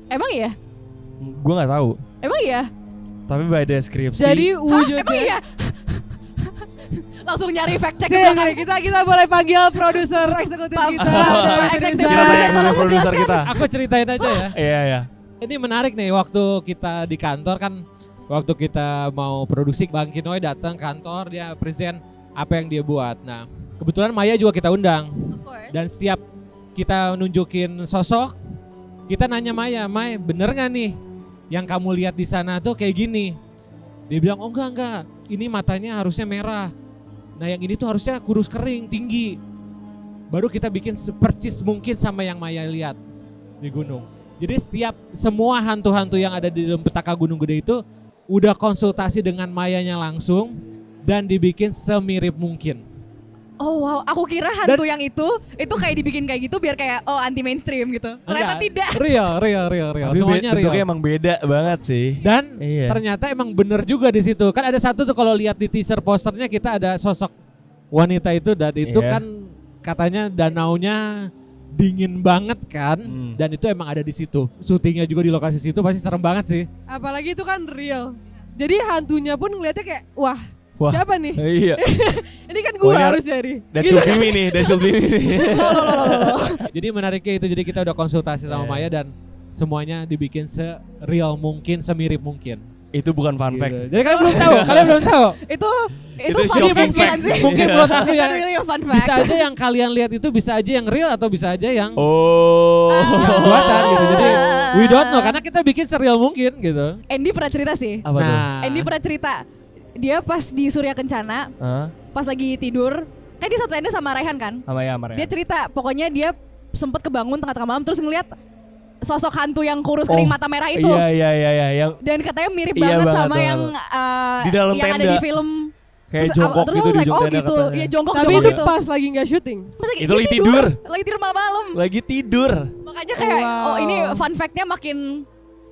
Emang iya? Gue nggak tahu. Emang iya? Tapi by deskripsi. Jadi Hah, wujudnya emang iya? Langsung nyari fact check. Sini, kita boleh panggil produser eksekutif kita dari Eksekutif. kita tanya dulu Tolong produser jelaskan. kita. Aku ceritain aja ya. Iya iya. Ini menarik nih, waktu kita di kantor kan, waktu kita mau produksi, Bang Kinoy datang kantor, dia present apa yang dia buat. Nah, kebetulan Maya juga kita undang. Dan setiap kita nunjukin sosok, kita nanya Maya, May bener gak nih yang kamu lihat di sana tuh kayak gini? Dia bilang, oh enggak, ini matanya harusnya merah. Nah yang ini tuh harusnya kurus kering, tinggi. Baru kita bikin sepercis mungkin sama yang Maya lihat di gunung. Jadi semua hantu-hantu yang ada di dalam petaka Gunung Gede itu udah konsultasi dengan Mayanya langsung dan dibikin semirip mungkin. Oh wow, aku kira hantu yang itu kayak dibikin kayak gitu biar kayak anti mainstream gitu. Ternyata Enggak, tidak. Real. Tapi Semuanya real. bentuknya emang beda banget sih. Dan Iya. ternyata emang bener juga di situ. Kan ada satu tuh kalau lihat di teaser posternya kita ada sosok wanita itu dan itu Iya. kan katanya danaunya dingin banget kan dan itu emang ada di situ. Syutingnya juga di lokasi situ pasti serem banget sih. apalagi itu kan real. Jadi hantunya pun ngeliatnya kayak wah, Wah. siapa nih? Iya. Ini kan gua Pokoknya harusnya nih. That should be me nih, that should be me nih. Jadi menariknya itu, jadi kita udah konsultasi sama Iya. Maya dan semuanya dibikin se-real mungkin, semirip mungkin. Itu bukan fun Gitu. fact. Jadi kalian belum tahu, Itu Itu fun shocking fact fact kan sih? sih. Mungkin menurut aku ya, Itu really a fun bisa fact. aja yang kalian lihat itu bisa aja yang real atau bisa aja yang Oh. yang buatan gitu. Jadi we don't know karena kita bikin serial mungkin gitu. Andy pernah cerita sih. Apa tuh? Andy pernah cerita. Dia pas di Surya Kencana, Hah? pas lagi tidur, kan dia satu tenda sama Raihan kan? Sama ya, Maria. Dia cerita, pokoknya dia sempet kebangun tengah-tengah malam terus ngeliat sosok hantu yang kurus kering mata merah itu. Iya, yang Dan katanya mirip Iya banget banget, sama banget. yang Di dalam yang ada tenda. di film. kayak Terus, jongkok terus gitu aku di like, ujung oh tenda gitu, katanya. iya jongkok. Tapi jongkok itu gitu. pas lagi nggak syuting. Masa Itu dia lagi tidur. Lagi tidur malam-malam. Lagi tidur. Makanya kayak, Wow. oh ini fun fact-nya makin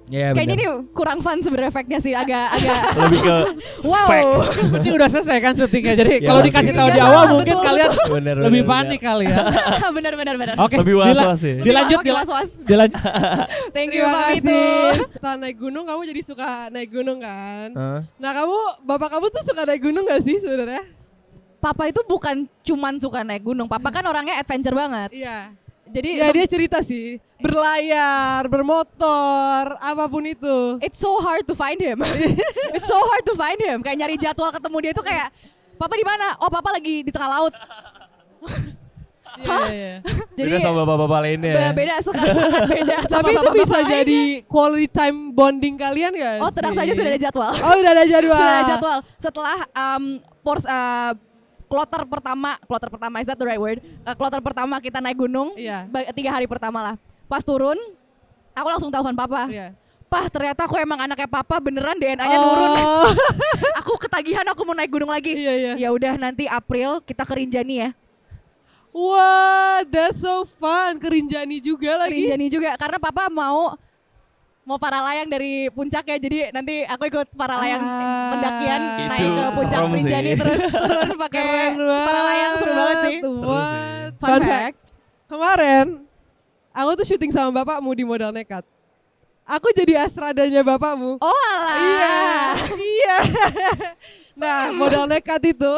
Iya, kayaknya benar. nih kurang fun sebenarnya fact-nya sih, agak Lebih ke wow. fact. Ini udah selesai kan syutingnya. Jadi Ya, kalau ngerti. dikasih tahu di Iya, awal betul, mungkin betul. kalian Bener, lebih bener, panik kali ya. Benar. Oke. Lebih was-was sih. Dilanjut, Oke, was-was. dilanjut. Thank you Terima Pak kasih. Vito. Setelah naik gunung kamu jadi suka naik gunung kan? Hah? Nah bapak kamu tuh suka naik gunung gak sih sebenarnya? Papa itu bukan cuman suka naik gunung, Papa kan orangnya adventure banget. Iya. Jadi Ya dia cerita sih, berlayar, bermotor, apapun itu. it's so hard to find him. It's so hard to find him. Kayak nyari jadwal ketemu dia itu kayak, Papa di mana? Oh Papa lagi di tengah laut. Iya. Jadi Beda sama bapak-bapak lainnya ya. beda sangat beda. sama Tapi itu bapak-bapak bisa lainnya. jadi quality time bonding kalian gak Oh sih? tenang saja sudah ada jadwal. Oh udah ada jadwal. Sudah ada jadwal. Setelah kloter pertama is that the right word? Kloter pertama kita naik gunung, Iya. 3 hari pertama lah. Pas turun, aku langsung telepon Papa. Iya. Pah ternyata aku emang anaknya Papa, beneran DNA-nya nurun. Oh. Aku ketagihan, aku mau naik gunung lagi. Iya. Ya udah nanti April kita ke Rinjani ya. Wah, that's so fun. Ke Rinjani juga Ke lagi. Rinjani juga karena Papa mau para layang dari puncak ya. Jadi nanti aku ikut para layang pendakian Itu naik ke puncak serem Rinjani sih. terus turun pakai para layang, seru banget sih. What? Fun fact. Kemarin aku tuh syuting sama bapakmu di Modal Nekat. Aku jadi astradanya bapakmu. Oh alah. Iya. Nah, Modal Nekat itu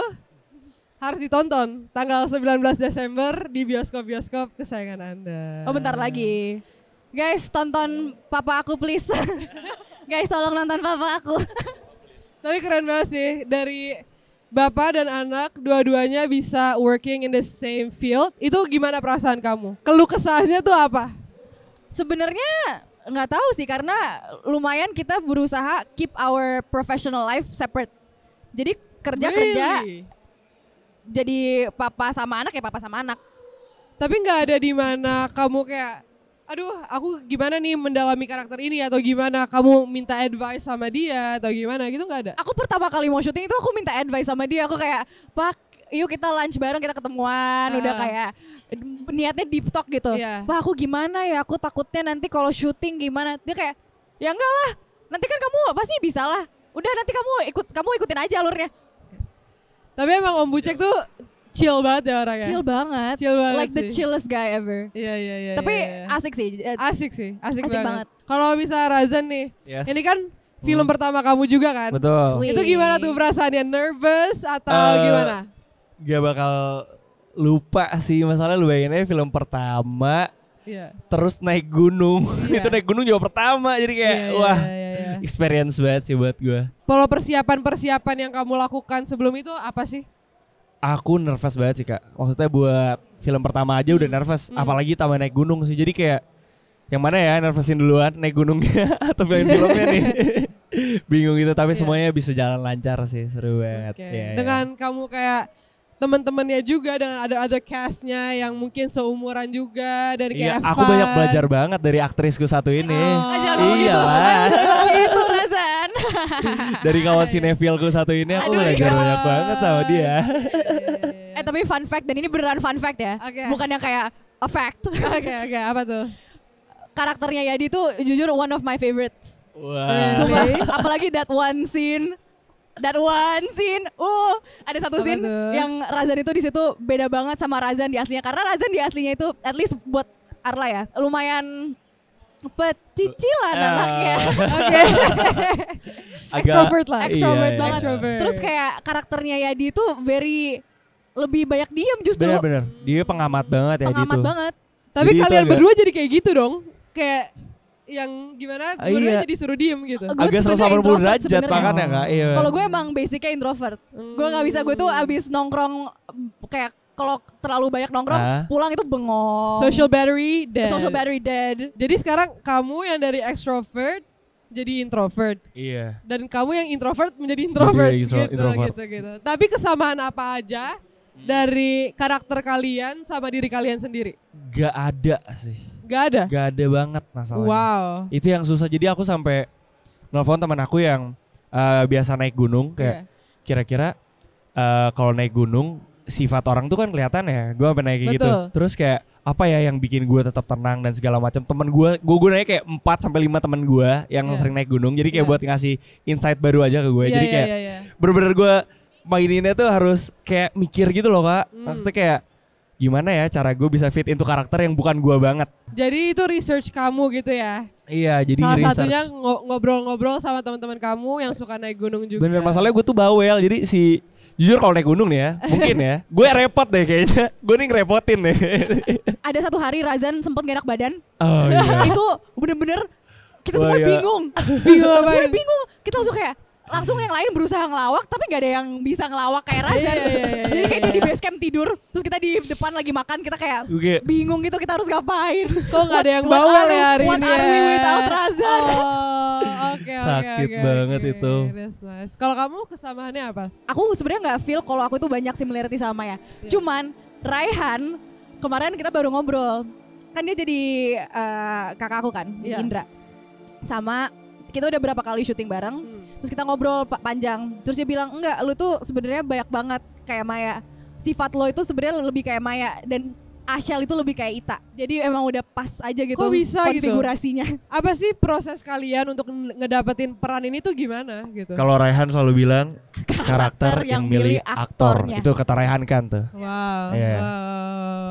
harus ditonton tanggal 19 Desember di bioskop-bioskop kesayangan Anda. Oh bentar lagi. Guys tonton Papa aku please. Guys tolong nonton Papa aku. Tapi keren banget sih, dari bapak dan anak dua-duanya bisa working in the same field. Itu gimana perasaan kamu? Keluh kesahnya tuh apa? Sebenarnya nggak tahu sih karena lumayan kita berusaha keep our professional life separate. Jadi kerja jadi papa sama anak ya papa sama anak. Tapi nggak ada di mana kamu kayak, aduh aku gimana nih mendalami karakter ini atau gimana kamu minta advice sama dia atau gimana gitu, nggak ada? Aku pertama kali mau syuting itu aku minta advice sama dia. Aku kayak, Pak, yuk kita lunch bareng, kita ketemuan. Udah kayak niatnya deep talk gitu. Pak, aku gimana ya? Aku takutnya nanti kalau syuting gimana? Dia kayak, ya enggak lah. Nanti kan kamu pasti bisa lah. Udah nanti kamu ikutin aja alurnya. Tapi emang Om Bucek tuh chill banget ya orangnya. Chill banget. Like the chillest guy ever. Iya. Tapi asik sih. Asik banget. Kalau bisa Razan nih, ini kan film pertama kamu juga kan? Betul. Itu gimana tuh perasaannya? Nervous atau gimana? Gak bakal lupa sih, masalah lu bayanginnya film pertama. Terus naik gunung. Itu naik gunung juga pertama, jadi kayak experience banget sih buat gue. Kalau persiapan yang kamu lakukan sebelum itu apa sih? Aku nervous banget sih Kak. Maksudnya buat film pertama aja udah nervous, apalagi tambah naik gunung sih. Jadi kayak yang mana ya nervousin duluan, naik gunungnya atau filmnya nih. Bingung gitu, tapi semuanya bisa jalan lancar sih, seru banget. Dengan kamu kayak teman-temannya juga, dengan ada other castnya yang mungkin seumuran juga dari kayak aku banyak belajar banget dari aktrisku satu ini. Iyalah. Itu Razan. Dari kawan sinefilku satu ini aku belajar banyak banget sama dia. Tapi fun fact, dan ini beneran fun fact ya. Bukannya kayak a fact. Oke, apa tuh? Karakternya Yadi tuh jujur one of my favorites. Wah. Apalagi that one scene. Ada satu scene yang Razan itu di situ beda banget sama Razan di aslinya. Karena Razan di aslinya itu at least buat Arla ya lumayan pecicilan anaknya. Extrovert lah. Extrovert banget. Terus kayak karakternya Yadi itu lebih banyak diem justru. Bener. Dia pengamat banget ya. Pengamat banget. Tapi jadi kalian berdua jadi kayak gitu dong. Kayak yang gimana dua-duanya jadi suruh diem gitu. Agak 180 derajat makanya Kak. Kalau gue emang basicnya introvert. Gue gak bisa, gue tuh abis nongkrong kayak kalau terlalu banyak nongkrong pulang itu bengong. Social battery dead. Jadi sekarang kamu yang dari extrovert jadi introvert. Iya. Dan kamu yang introvert menjadi introvert gitu. Tapi kesamaan apa aja dari karakter kalian sama diri kalian sendiri? Gak ada sih. Gak ada banget masalahnya. Wow. Itu yang susah. Jadi aku sampai nelfon teman aku yang biasa naik gunung kayak kira-kira kalau naik gunung sifat orang tuh kan kelihatan ya. Gue sampai naik gitu. Terus kayak apa ya yang bikin gue tetap tenang dan segala macam. Temen gue naik kayak 4 sampai 5 temen gue yang sering naik gunung. Jadi kayak buat ngasih insight baru aja ke gue. Jadi kayak bener-bener gue maininnya tuh harus kayak mikir gitu loh Kak. Maksudnya kayak gimana ya cara gue bisa fit into karakter yang bukan gue banget. Jadi itu research kamu gitu ya? Iya, jadi salah satunya ngobrol-ngobrol sama teman-teman kamu yang suka naik gunung juga. Bener, masalahnya gue tuh bawel. Jadi jujur kalau naik gunung nih ya, mungkin ya, gue repot deh kayaknya. Gue nih ngerepotin deh. Ada satu hari Razan sempet gak enak badan. Oh iya. Itu bener-bener kita semua bingung. Bingung. Kita langsung yang lain berusaha ngelawak tapi gak ada yang bisa ngelawak kayak Razan. Jadi kayak dia di base camp tidur, terus kita di depan lagi makan, kita kayak bingung gitu kita harus ngapain. Kok gak ada yang bawel ya hari ini? What are we without Razan? Oke. Sakit banget itu. Nice. Kalau kamu kesamaannya apa? Aku sebenarnya gak feel kalau aku tuh banyak similarity sama ya. Cuman Raihan kemarin kita baru ngobrol. Kan dia jadi kakak aku kan, Indra. Sama kita udah berapa kali syuting bareng. Terus kita ngobrol panjang. Terus dia bilang, enggak, lu tuh sebenarnya banyak banget kayak Maya. Sifat lo itu sebenarnya lebih kayak Maya dan Asyal itu lebih kayak Ita. Jadi emang udah pas aja gitu. Kok bisa konfigurasinya. Gitu? Apa sih proses kalian untuk ngedapetin peran ini tuh gimana gitu? Kalau Raihan selalu bilang karakter yang milih aktornya. Itu kata Raihan kan tuh. Wow.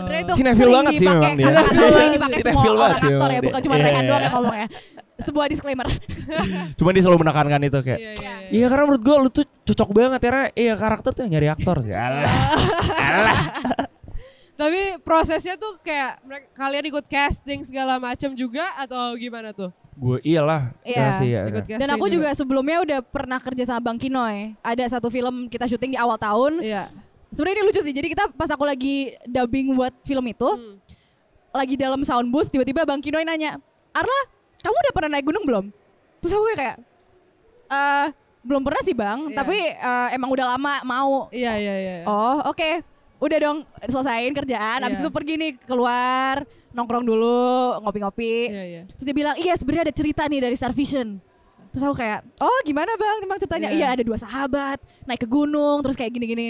Sebenarnya itu sinefil banget sih memang dia. Kata-kata ini dipakai semua orang aktor ya, bukan cuma Raihan doang yang ngomongnya. Sebuah disclaimer. Cuma dia selalu menekankan itu kayak iya karena menurut gue lu tuh cocok banget ya karakter tuh yang nyari aktor sih. Alah. Tapi prosesnya tuh kayak kalian ikut casting segala macam juga atau gimana tuh? Gue iyalah. Iya. Dan aku juga sebelumnya udah pernah kerja sama Bang Kinoy. Ada satu film kita syuting di awal tahun. Iya. Sebenarnya ini lucu sih. Jadi kita pas aku lagi dubbing buat film itu, lagi dalam sound booth tiba-tiba Bang Kinoy nanya, "Arla, kamu udah pernah naik gunung belum? Terus aku kayak, belum pernah sih bang, tapi emang udah lama mau. Iya. Oh oke. Udah dong selesain kerjaan, abis itu pergi nih keluar, nongkrong dulu, ngopi-ngopi. Iya. Terus dia bilang, iya sebenarnya ada cerita nih dari Star Vision. Terus aku kayak, oh gimana bang emang ceritanya? Iya ada 2 sahabat, naik ke gunung, terus kayak gini-gini.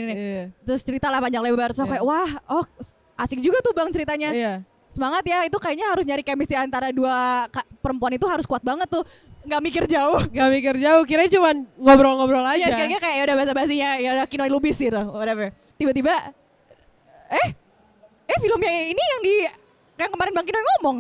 Terus cerita lah panjang lebar, terus aku kayak, wah asik juga tuh bang ceritanya. Semangat ya, itu kayaknya harus nyari chemistry antara 2 perempuan itu harus kuat banget tuh. Gak mikir jauh, Kirain cuma ngobrol-ngobrol aja. Iya, kayaknya kayak udah basa-basinya, ya udah Kinoy Lubis gitu, whatever. Tiba-tiba, filmnya ini yang kemarin Bang Kinoy ngomong.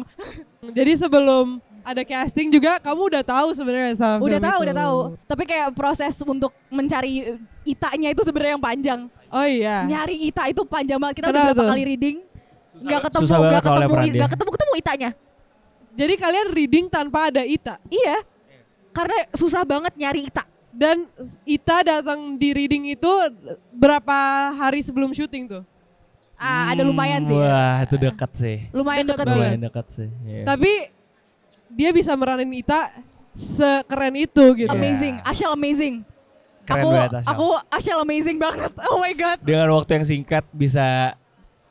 Jadi sebelum ada casting juga kamu udah tahu sebenarnya sama film itu. Udah tahu. Tapi kayak proses untuk mencari Itanya itu sebenarnya yang panjang. Oh iya. Nyari Ita itu panjang banget. Kita Kenapa udah berapa tuh? kali reading, nggak ketemu Itanya. Jadi kalian reading tanpa ada Ita? Iya. Karena susah banget nyari Ita. Dan Ita datang di reading itu berapa hari sebelum syuting tuh? Ada lumayan sih. Wah, itu dekat sih. Lumayan dekat sih. Lumayan dekat sih. Yeah. Tapi dia bisa meranin Ita sekeren itu gitu. Amazing, Ashel amazing. Keren banget Ashel. Aku Ashel amazing banget. Oh my god. Dengan waktu yang singkat bisa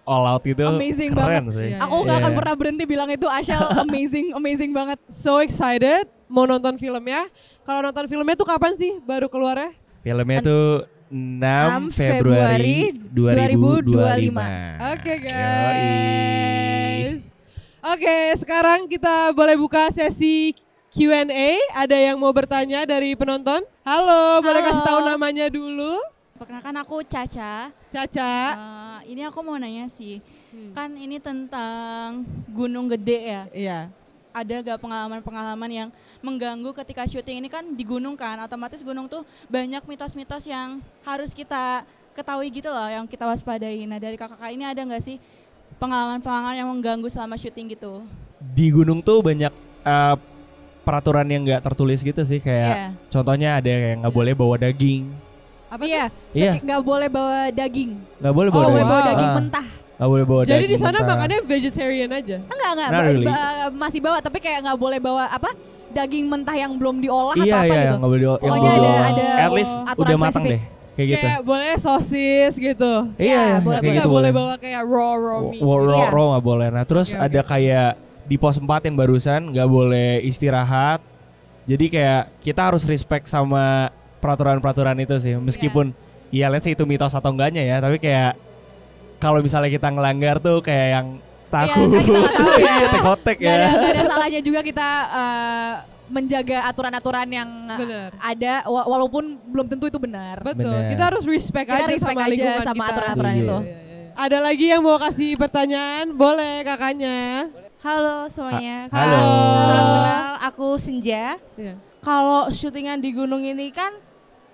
all out gitu. Amazing keren banget. sih. Aku nggak akan pernah berhenti bilang itu Ashel amazing banget. So excited mau nonton filmnya. Kalau nonton filmnya tuh kapan sih baru keluarnya? Filmnya tuh 6 Februari 2025. Oke guys. Oke, sekarang kita boleh buka sesi Q&A. Ada yang mau bertanya dari penonton? Halo, boleh kasih tahu namanya dulu? Perkenalkan aku Caca. Ini aku mau nanya sih, kan ini tentang Gunung Gede ya? Iya. Ada gak pengalaman-pengalaman yang mengganggu ketika syuting ini kan di gunung kan, otomatis gunung tuh banyak mitos-mitos yang harus kita ketahui gitu loh, yang kita waspadai. Nah dari kakak ini ada gak sih pengalaman-pengalaman yang mengganggu selama syuting gitu? Di gunung tuh banyak peraturan yang gak tertulis gitu sih, kayak contohnya ada yang gak boleh bawa daging. Apa iya? Iya. Nggak boleh bawa daging. Nggak boleh bawa daging. Bawa daging mentah. Nggak boleh bawa Jadi daging di sana mentah. makannya vegetarian aja? Enggak. Really? Masih bawa, tapi kayak nggak boleh bawa apa? Daging mentah yang belum diolah atau Iya, apa gitu. nggak boleh diolah. Pokoknya ada At least aturan udah matang spesifik. deh. Kayak gitu. Kayak boleh sosis gitu? Iya, boleh, kayak gitu boleh bawa kayak raw meat. Raw nggak boleh. Nah terus Oke, ada kayak di pos 4 yang barusan nggak boleh istirahat. Jadi kayak kita harus respect sama peraturan-peraturan itu sih. Meskipun ya let's say itu mitos atau enggaknya ya. Tapi kayak kalau misalnya kita ngelanggar tuh kayak yang takut. Iya, kan kita nggak tahu ya. Kotek-kotek ya. Gak ada salahnya juga kita menjaga aturan-aturan yang ada walaupun belum tentu itu benar. Betul, Bener. kita harus respect Kita aja respect sama aja lingkungan sama kita. aturan-aturan Setuju. itu. Ada lagi yang mau kasih pertanyaan? Boleh kakaknya. Halo semuanya. Halo. Salam kenal, aku Senja. Iya. Kalau syutingan di gunung ini kan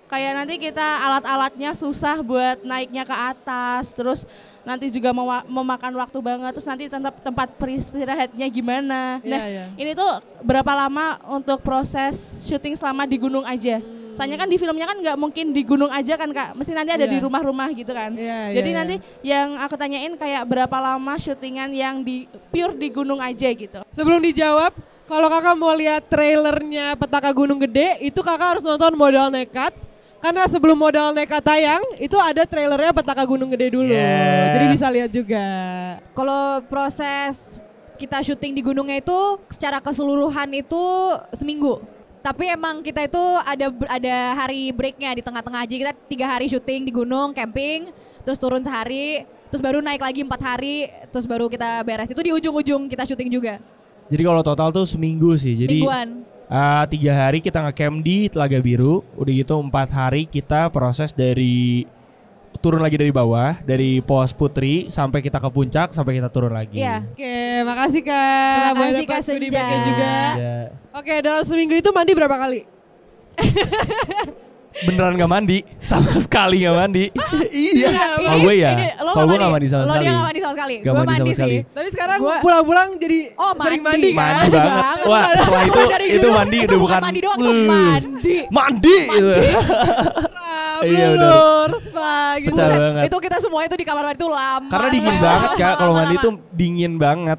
kayak nanti kita alat-alatnya susah buat naiknya ke atas, terus nanti juga memakan waktu banget, terus nanti tempat beristirahatnya gimana. Nah, ini tuh berapa lama untuk proses syuting selama di gunung aja? Soalnya kan di filmnya kan nggak mungkin di gunung aja kan Kak, mesti nanti ada di rumah-rumah gitu kan. Jadi nanti yang aku tanyain kayak berapa lama syutingan yang pure di gunung aja gitu. Sebelum dijawab, kalau kakak mau lihat trailernya Petaka Gunung Gede, itu kakak harus nonton Modal Nekat. Karena sebelum Modal Nekat tayang, itu ada trailernya Petaka Gunung Gede dulu. Yes. Jadi bisa lihat juga. Kalau proses kita syuting di gunungnya itu secara keseluruhan itu seminggu. Tapi emang kita itu ada hari breaknya di tengah-tengah aja. Kita 3 hari syuting di gunung, camping, terus turun sehari, terus baru naik lagi 4 hari, terus baru kita beres. Itu di ujung-ujung kita syuting juga. Jadi kalau total tuh seminggu sih. Jadi Semingguan. 3 hari kita nge-camp di Telaga Biru. Udah gitu 4 hari kita proses dari turun lagi dari bawah, dari pos Putri sampai kita ke puncak, sampai kita turun lagi. Iya. Oke, makasih Kak. Terima Boleh kasih, dapat Kak goodie Senja. bag-nya juga. Ya. Oke, dalam seminggu itu mandi berapa kali? Beneran gak mandi, sama sekali gak mandi. Iya. Kalau gue ya, kalau gue gak mandi sama sekali. Lo dia gak mandi sama sekali. Gak Gue mandi sama mandi sekali. sih. Tapi sekarang Gua- pulang-pulang jadi sering mandi kan? Mandi banget. Wah, setelah itu Dari itu dulu, mandi itu udah bukan bukan mandi doang, itu mandi. Mandi. Iya, bener. Terus Pak gitu. Pecah banget. Itu kita semua itu di kamar mandi itu lama. Karena dingin lama, banget Kak, kalau lama, mandi lama. tuh dingin banget.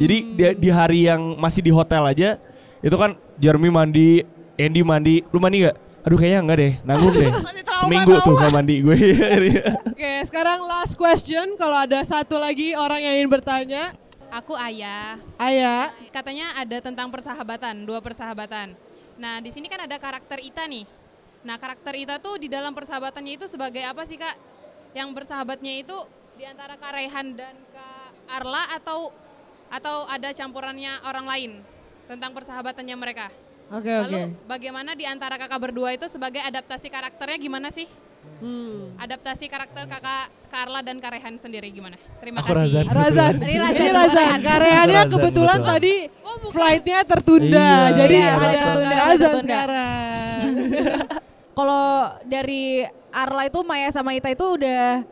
Jadi di hari yang masih di hotel aja Itu kan Jeremy mandi, Andy mandi, lu mandi gak? Aduh kayaknya enggak deh, nanggung deh. Seminggu tuh gak mandi gue. Oke, sekarang last question. Kalau ada satu lagi orang yang ingin bertanya. Aku Ayah. Ayah. Katanya ada tentang persahabatan, 2 persahabatan. Nah di sini kan ada karakter Ita nih. Nah karakter Ita tuh di dalam persahabatannya itu sebagai apa sih Kak? Yang bersahabatnya itu di antara Kak Raihan dan Kak Arla atau ada campurannya orang lain tentang persahabatannya mereka? Oke. Lalu bagaimana di antara kakak berdua itu sebagai adaptasi karakternya gimana sih? Adaptasi karakter kakak Carla dan Kak Rehan sendiri gimana? Terima kasih. Razan. Ini Razan. Kak Rehannya kebetulan betul. tadi flightnya tertunda. Iya, jadi iya, ada tertunda, Razan tertunda. sekarang. Kalau dari Arla itu Maya sama Ita itu udah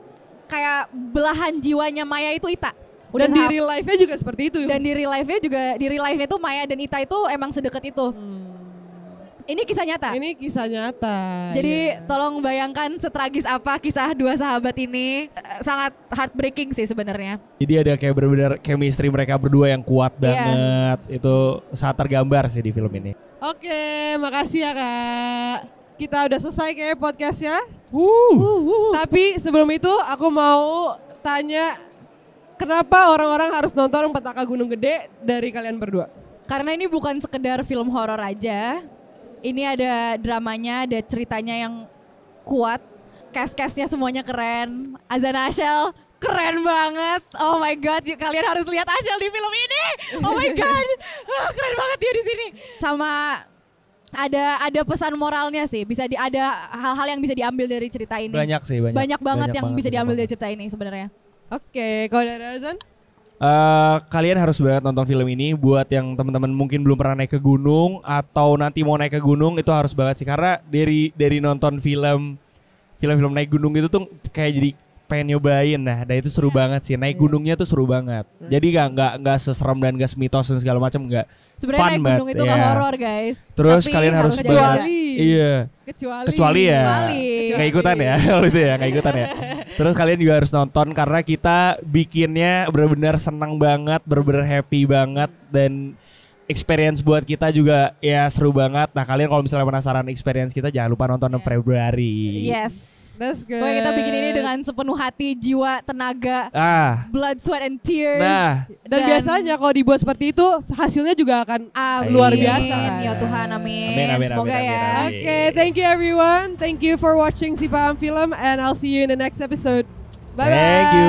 kayak belahan jiwanya Maya itu Ita. Udah Dan di real life-nya juga seperti itu. dan di real life-nya juga di real life-nya tuh Maya dan Ita itu emang sedekat itu. Ini kisah nyata. Ini kisah nyata. Jadi iya. tolong bayangkan setragis apa kisah 2 sahabat ini. Sangat heartbreaking sih sebenarnya. Jadi ada kayak benar-benar chemistry mereka berdua yang kuat Iya. banget. Itu sangat tergambar sih di film ini. Oke, makasih ya Kak. Kita udah selesai kayak podcastnya. Tapi sebelum itu aku mau tanya, kenapa orang-orang harus nonton Petaka Gunung Gede dari kalian berdua? Karena ini bukan sekedar film horor aja. Ini ada dramanya, ada ceritanya yang kuat. Cast-castnya semuanya keren. Azan Ashel keren banget. Oh my god, kalian harus lihat Ashel di film ini. Oh my god, keren banget dia di sini. Sama ada pesan moralnya sih. Ada hal-hal yang bisa diambil dari cerita ini. Banyak sih, Banyak banget yang bisa diambil dari banget. cerita ini sebenarnya. Oke, kalau dari Azan? Kalian harus banget nonton film ini. Buat yang teman-teman mungkin belum pernah naik ke gunung atau nanti mau naik ke gunung, itu harus banget sih, karena dari nonton film naik gunung itu tuh kayak jadi pengen nyobain. Nah, dan itu seru banget sih. Naik gunungnya tuh seru banget. Jadi nggak seserem dan nggak semitos dan segala macam, nggak. Sebenarnya naik gunung itu nggak horor guys. Terus Tapi kalian harus kecuali. Iya. Kecuali ya. Kecuali. Nggak ikutan ya kalau itu ya, nggak ikutan ya. Terus kalian juga harus nonton karena kita bikinnya benar-benar senang banget, benar-benar happy banget, dan experience buat kita juga ya seru banget. Nah, kalian kalau misalnya penasaran experience kita, jangan lupa nonton Februari. Yes. That's good. Pokoknya kita bikin ini dengan sepenuh hati, jiwa, tenaga, blood, sweat, and tears. Nah, Dan biasanya kalau dibuat seperti itu, hasilnya juga akan luar biasa. Ya Tuhan, amin. Amin, Semoga amin, ya. amin. Oke, thank you everyone. Thank you for watching Si Paham Film and I'll see you in the next episode. Bye bye. Thank you.